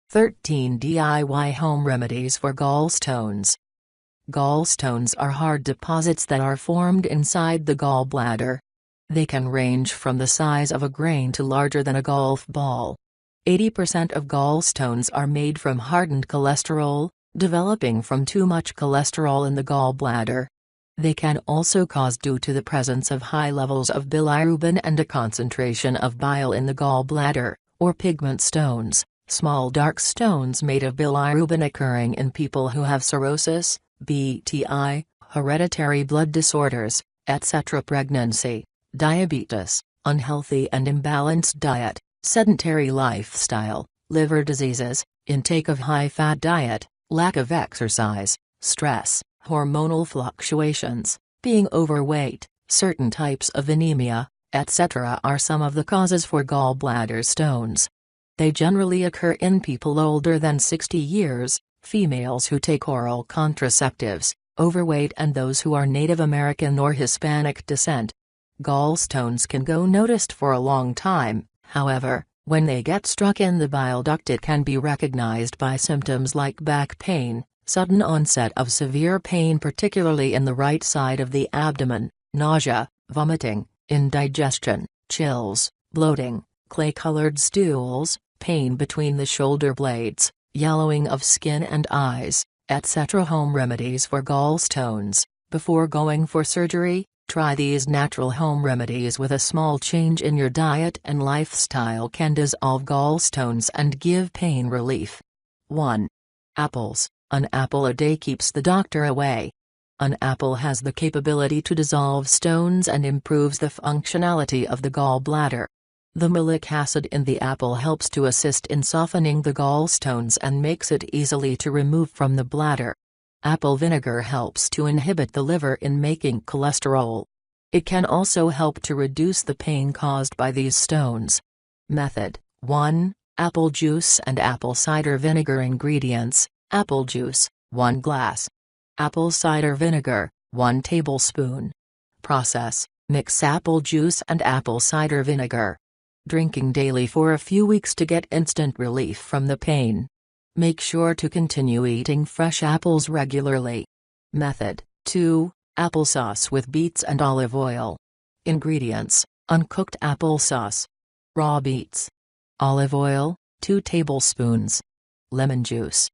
13 DIY home remedies for gallstones. Gallstones are hard deposits that are formed inside the gallbladder. They can range from the size of a grain to larger than a golf ball. 80% of gallstones are made from hardened cholesterol, developing from too much cholesterol in the gallbladder. They can also cause due to the presence of high levels of bilirubin and a concentration of bile in the gallbladder, or pigment stones, small dark stones made of bilirubin occurring in people who have cirrhosis, BTI, hereditary blood disorders, etc. Pregnancy, diabetes, unhealthy and imbalanced diet, sedentary lifestyle, liver diseases, intake of high-fat diet, lack of exercise, stress, hormonal fluctuations, being overweight, certain types of anemia, etc. are some of the causes for gallbladder stones. They generally occur in people older than 60 years, females who take oral contraceptives, overweight and those who are Native American or Hispanic descent. Gallstones can go unnoticed for a long time, however, when they get stuck in the bile duct it can be recognized by symptoms like back pain, sudden onset of severe pain particularly in the right side of the abdomen, nausea, vomiting, indigestion, chills, bloating, clay-colored stools, pain between the shoulder blades, yellowing of skin and eyes, etc. Home remedies for gallstones. Before going for surgery, try these natural home remedies with a small change in your diet and lifestyle can dissolve gallstones and give pain relief. 1. Apples. An apple a day keeps the doctor away. An apple has the capability to dissolve stones and improves the functionality of the gallbladder. The malic acid in the apple helps to assist in softening the gallstones and makes it easily to remove from the bladder. Apple vinegar helps to inhibit the liver in making cholesterol. It can also help to reduce the pain caused by these stones. Method 1. Apple juice and apple cider vinegar. Ingredients: apple juice, 1 glass. Apple cider vinegar, 1 tablespoon. Process: mix apple juice and apple cider vinegar. Drinking daily for a few weeks to get instant relief from the pain. Make sure to continue eating fresh apples regularly. Method 2. Applesauce with beets and olive oil. Ingredients: uncooked applesauce, raw beets, olive oil, 2 tablespoons, lemon juice.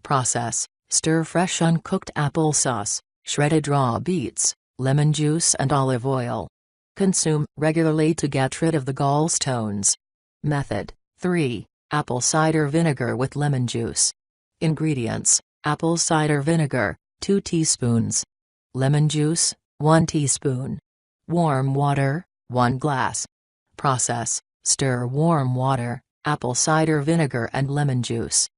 Process: stir fresh uncooked applesauce, shredded raw beets, lemon juice and olive oil. Consume regularly to get rid of the gallstones. Method 3. Apple cider vinegar with lemon juice. Ingredients: apple cider vinegar, 2 teaspoons. Lemon juice, 1 teaspoon. Warm water, 1 glass. Process: stir warm water, apple cider vinegar and lemon juice.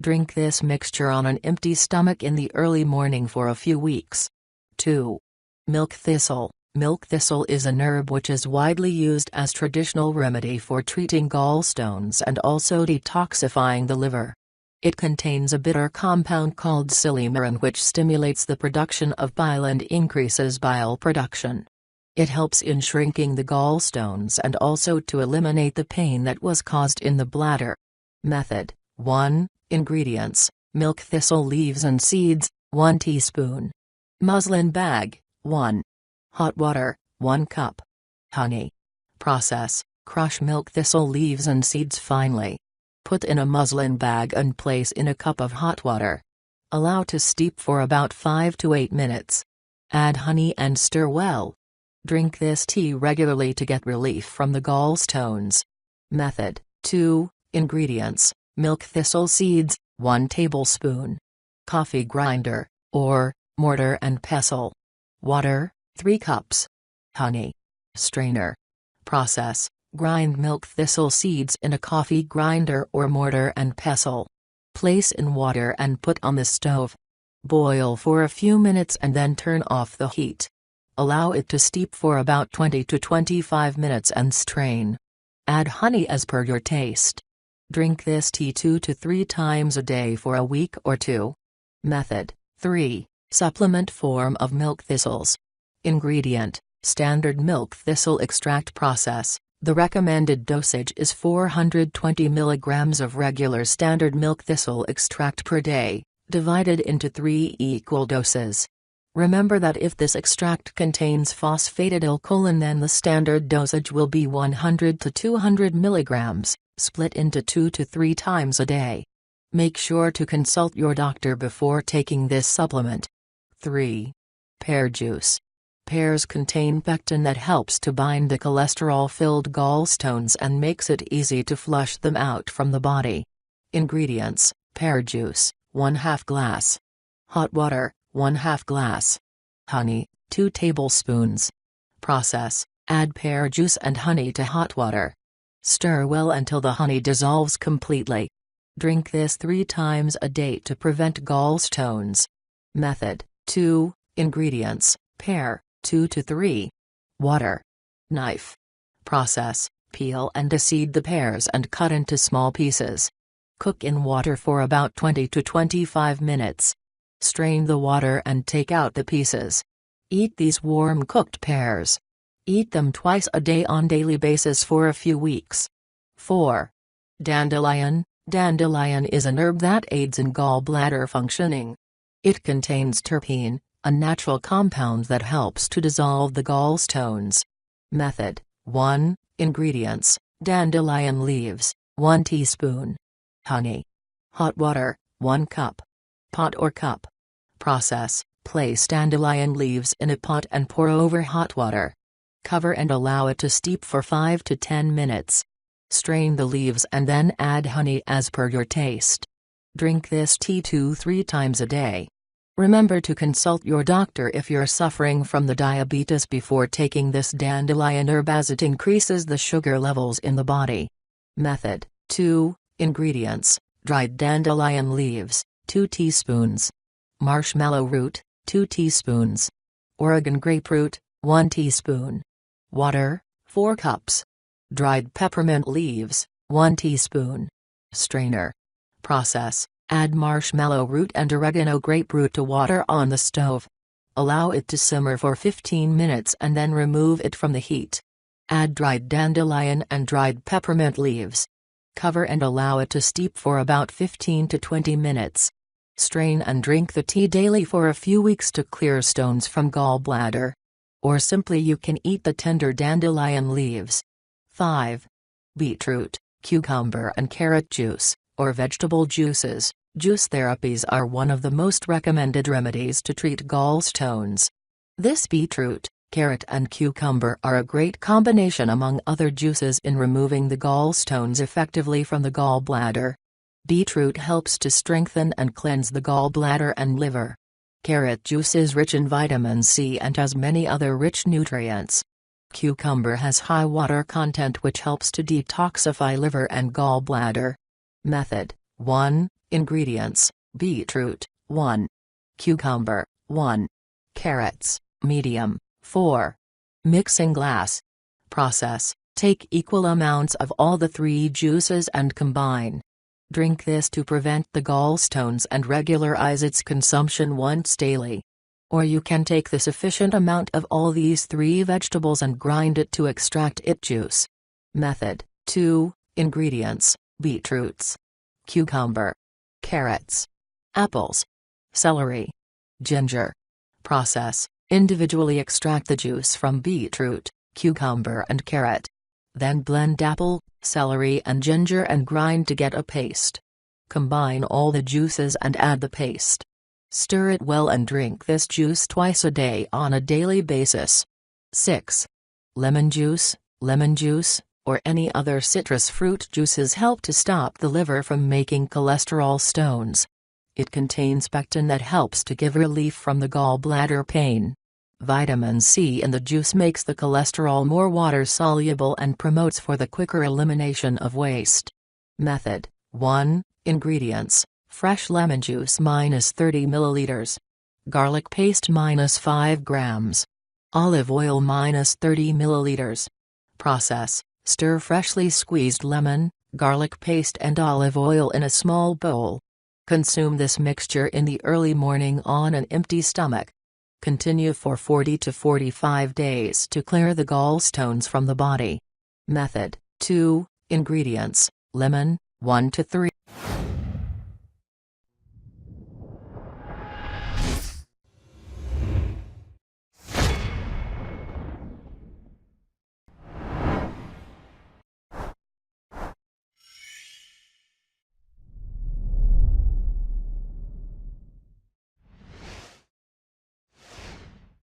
Drink this mixture on an empty stomach in the early morning for a few weeks. 2. Milk thistle. Milk thistle is an herb which is widely used as traditional remedy for treating gallstones and also detoxifying the liver. It contains a bitter compound called silymarin which stimulates the production of bile and increases bile production. It helps in shrinking the gallstones and also to eliminate the pain that was caused in the bladder. Method 1. Ingredients: milk thistle leaves and seeds, 1 teaspoon. Muslin bag, 1. Hot water, 1 cup. Honey. Process: crush milk thistle leaves and seeds finely. Put in a muslin bag and place in a cup of hot water. Allow to steep for about 5 to 8 minutes. Add honey and stir well. Drink this tea regularly to get relief from the gallstones. Method 2. Ingredients: milk thistle seeds, 1 tablespoon. Coffee grinder, or mortar and pestle. Water, 3 cups. Honey. Strainer. Process: grind milk thistle seeds in a coffee grinder or mortar and pestle. Place in water and put on the stove. Boil for a few minutes and then turn off the heat. Allow it to steep for about 20 to 25 minutes and strain. Add honey as per your taste. Drink this tea 2 to 3 times a day for a week or 2. Method 3. Supplement form of milk thistles. Ingredient: standard milk thistle extract. Process: The recommended dosage is 420 mg of regular standard milk thistle extract per day, divided into 3 equal doses. Remember that if this extract contains phosphatidylcholine, then the standard dosage will be 100 to 200 mg, split into 2 to 3 times a day. Make sure to consult your doctor before taking this supplement. 3. Pear juice. Pears contain pectin that helps to bind the cholesterol-filled gallstones and makes it easy to flush them out from the body. Ingredients: pear juice, 1/2 glass. Hot water, 1/2 glass. Honey, 2 tablespoons. Process: add pear juice and honey to hot water. Stir well until the honey dissolves completely. Drink this 3 times a day to prevent gallstones. Method: 2. Ingredients: pear, 2 to 3. Water. Knife. Process: peel and deseed the pears and cut into small pieces. Cook in water for about 20 to 25 minutes. Strain the water and take out the pieces. Eat these warm cooked pears. Eat them twice a day on daily basis for a few weeks. 4. Dandelion. Dandelion is an herb that aids in gallbladder functioning. It contains terpene, a natural compound that helps to dissolve the gallstones. Method: 1. Ingredients: dandelion leaves, 1 teaspoon. Honey. Hot water, 1 cup. Pot or cup. Process: place dandelion leaves in a pot and pour over hot water. Cover and allow it to steep for 5 to 10 minutes. Strain the leaves and then add honey as per your taste. Drink this tea 2-3 times a day. Remember to consult your doctor if you're suffering from the diabetes before taking this dandelion herb, as it increases the sugar levels in the body. Method: 2. Ingredients: dried dandelion leaves, 2 teaspoons. Marshmallow root, 2 teaspoons. Oregon grapefruit, 1 teaspoon. Water, 4 cups. Dried peppermint leaves, 1 teaspoon. Strainer. Process: add marshmallow root and oregano grapefruit to water on the stove. Allow it to simmer for 15 minutes and then remove it from the heat. Add dried dandelion and dried peppermint leaves. Cover and allow it to steep for about 15 to 20 minutes. Strain and drink the tea daily for a few weeks to clear stones from gallbladder. Or simply you can eat the tender dandelion leaves. 5. Beetroot, cucumber and carrot juice, or vegetable juices. Juice therapies are one of the most recommended remedies to treat gallstones. This beetroot, carrot and cucumber are a great combination among other juices in removing the gallstones effectively from the gallbladder. Beetroot helps to strengthen and cleanse the gallbladder and liver. Carrot juice is rich in vitamin C and has many other rich nutrients. Cucumber has high water content which helps to detoxify liver and gallbladder. Method: 1. Ingredients: beetroot, 1. Cucumber, 1. Carrots, medium, 4. Mixing glass. Process: take equal amounts of all the 3 juices and combine. Drink this to prevent the gallstones and regularize its consumption once daily. Or you can take the sufficient amount of all these 3 vegetables and grind it to extract it juice. Method: 2. Ingredients: beetroots, cucumber, carrots, apples, celery, ginger. Process: individually extract the juice from beetroot, cucumber and carrot. Then blend apple, celery and ginger and grind to get a paste. Combine all the juices and add the paste. Stir it well and drink this juice twice a day on a daily basis. 6. Lemon juice, or any other citrus fruit juices help to stop the liver from making cholesterol stones. It contains pectin that helps to give relief from the gallbladder pain. Vitamin C in the juice makes the cholesterol more water-soluble and promotes for the quicker elimination of waste. Method: 1. Ingredients: fresh lemon juice -30 ml. Garlic paste -5 grams. Olive oil -30 ml. Process: stir freshly squeezed lemon, garlic paste and olive oil in a small bowl. Consume this mixture in the early morning on an empty stomach. Continue for 40 to 45 days to clear the gallstones from the body. Method: 2 ingredients, lemon, 1 to 3